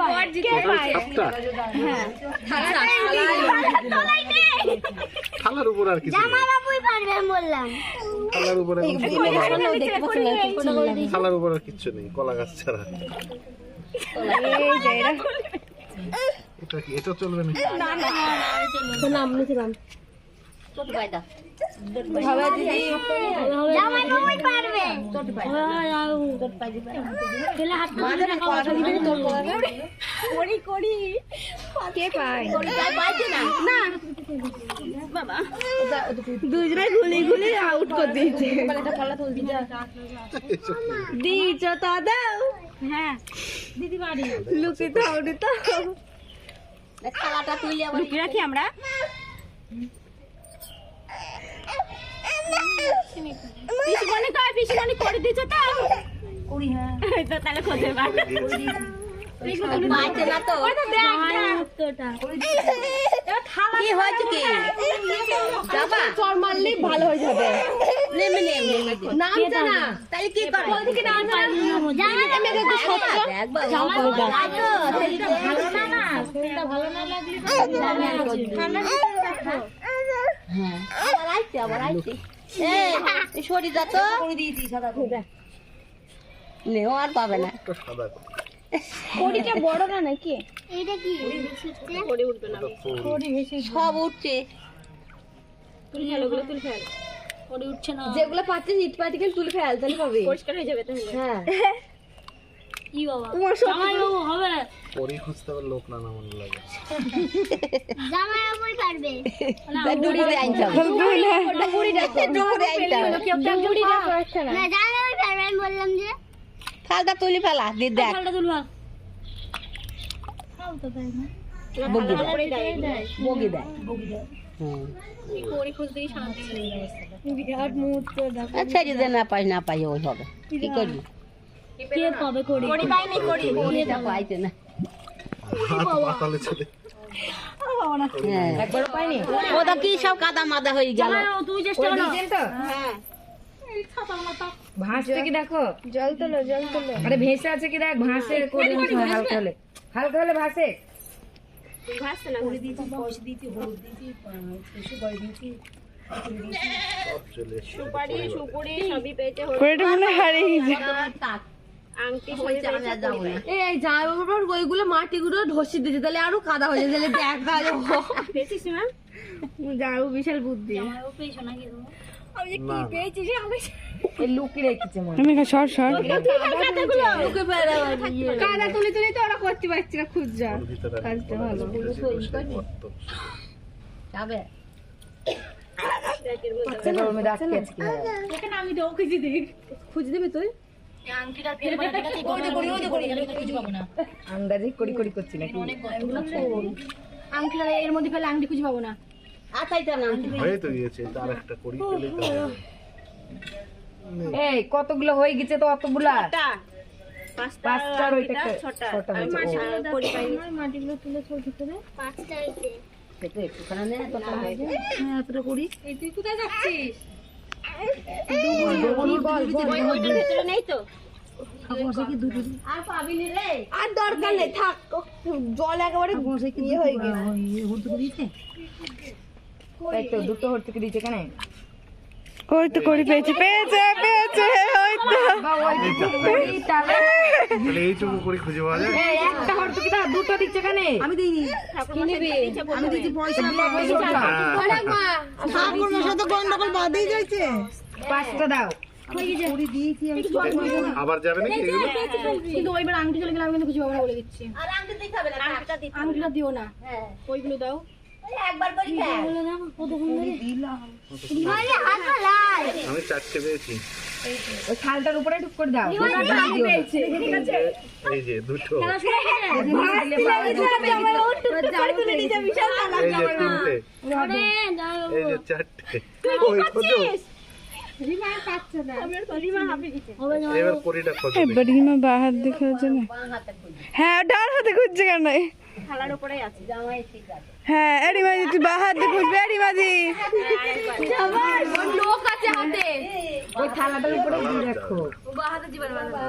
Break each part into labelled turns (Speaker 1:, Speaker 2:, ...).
Speaker 1: হ্যাঁ
Speaker 2: থালার উপর আর কিছু থালার উপর আর কিচ্ছু নেই কলা গাছ ছাড়া। এটা কি এটা চলবে না?
Speaker 1: দুজনে গুলি গুলি আউট করে দিয়েছে। দিয়েছ তো দাও। হ্যাঁ দিদি বাড়ি লুকি তো আউট তো খালাটা তুলে আবার লুকি রাখি আমরা। পিসিমণি করে দিয়েছে তো কুড়ি। হ্যাঁ তো তাহলে খোঁজে বাড়ি ভালো হয়ে যাবে। শরীর যত নেও আর পাবে না। কড়িটা বড় না নাকি? এইটা কি কড়ি উঠবে না? কড়ি বেশি সব উঠছে। তুলে ফেল ওগুলো, তুলে ফেল। কড়ি উঠছে না। যেগুলো পাচ্ছে ইট পার্টিকেল তুলে ফেল, তাহলে পাবে। পরিষ্কার হয়ে যাবে তাহলে। হ্যাঁ কি বাবা তোমার জামাই বাবু হবে। কড়ি খুঁজতে হবে লোক না না মনে লাগে। জামাই বাবুই পারবে না। ডুড়ি দিয়ে আইতে হবে। ডুড়িটা আইতে হবে। ডুড়িটা পারছে না। না জামাই বাবুই পারবে। আমি বললাম যে খালটা তুলে ফেলা দি দেখ। খালটা তুলবা খাল তো তাই না। বগি দেয় বগি দেয় বগি দেয়। এই কোড়ি খুঁজতেই শান্তি নেই অবস্থা। বিরাট মুহূর্ত দেখো। আচ্ছা যদি না পাই ওই হবে কি করবি? কে পাবে কোড়ি? কোড়ি পাইনি। কোড়িটা পাইতে না। পাতালে চলে একবার পাইনি। ওটা কি সব কাদা মাদা হয়ে গেল। তুই চেষ্টা করো তো। হ্যাঁ ভাসছে কি দেখো। জল তোলো জল তোলো। আরে ভেসে আছে কি দেখ। ভাসে করে হালকা হলে ভাসে। ভাসছে না। করে দিয়েছি পয়সা দিয়েছি হলুদ দিয়েছি সুপারি দিয়েছি সুপারি সবই পেয়েছে। কোড়িটা মনে হারিয়ে গেছে। আংটি হয়েছে আমরা যাব না। এই যাই বাবার ওইগুলো মাটিগুলো ধসি দিয়েছে তাহলে আরো কাদা হয়ে যায়। তাহলে দেখা পেয়েছিস না? যাও বিশাল বুদ্ধি। আমারও পেয়েছো নাকি তুমি? আমি কি পেয়েছি যে আমি এই লুকি রেখেছে মনে। আমি সর কাদা তুলে তো ওরা করতে পারছি না। খুঁজ যা কাজটা ভালো যাবে। এখানে আমি তো খুঁজে দিই। খুঁজে দিবি তুই? আন্দাজে করি করছি না। আংটিটা এর মধ্যে ফেলে আংটি খুঁজে পাবো না। এই কতগুলো হয়ে গেছে তো অতগুলা? পাঁচটার ওইটা ছটা মাটিগুলো তুলে ছোট ভিতরে পাঁচটা হইছে। সেটা একটু খানা নে তো হ্যাঁ এতটা করি। এই তুই কোথায় যাচ্ছিস? ভিতরে নেই তো আর পাবি নি রে। আর দরকার নেই থাক। জল একেবারে ইয়ে হয়ে গেছে। এই তো দুটো হর থেকে দিয়েছে কেন? ওই তো করি পেয়েছে ওই তো তাহলে এইটুকু করে খুঁজে পাওয়া যায়। এই একটা হর থেকে দাও। দুটো দিচ্ছে কেন? আমি দিইনি। কি নেবে? আমি দিয়েছি পয়সা। অনেক মা ঠাকুর মশাই তো গন্ডগোল বাঁধেই যাচ্ছে। পাঁচটা দাও। আবার যাবে নাকি এগুলো? কিন্তু ওইবার আংটি চলে গেলে আমি কিন্তু খুঁজে পাবো না বলে দিচ্ছি। আর আংটি দিতে হবে না। আংটিটা দিও না। হ্যাঁ ওইগুলো দাও। একবার করে দাও। বলে দাও কত সুন্দর দিলাম। আরে হাত লাই। আমি চারটে পেয়েছি। ওই খালটার উপরে টুক করে দাও। এই যে দুটো। খেলা শুরু হয়ে গেছে। তুলে নিয়ে যা বিশাল খেলা যাবে না। আরে দাও। এই যে চারটে। ওই কত? রিমা পাচ্ছে না। রিমা হাফে গেছে। এবার পরিটা খোঁজো। এবার রিমা বাহার দিকে আছে না? হ্যাঁ ডান হাতে খুঁজছে কেন? খালার উপরেই আছে। জামাই ঠিক আছে। হ্যাঁ রিমা জি তুই বাহার দিকে খুঁজবে। রিমা জি জামাই লোক আছে হাতে। ওই থালাটার উপরে দিয়ে রাখো। ও বাহাতে জীবন বাবা।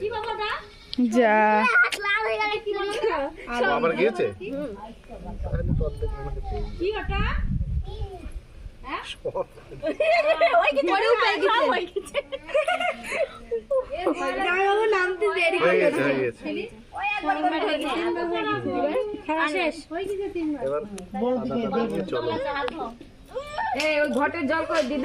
Speaker 1: কি বাবাটা? যা হাত লাল হয়ে গেল কি
Speaker 2: আবার গিয়েছে
Speaker 1: কি ওটা
Speaker 2: সব।
Speaker 1: নামতে দেরি
Speaker 2: হয়ে গেছে হয়ে গেছে
Speaker 1: খেলা শেষ
Speaker 2: এবার আদাটা দিয়ে চলো
Speaker 1: এই ওই ঘটের জল করে দিদা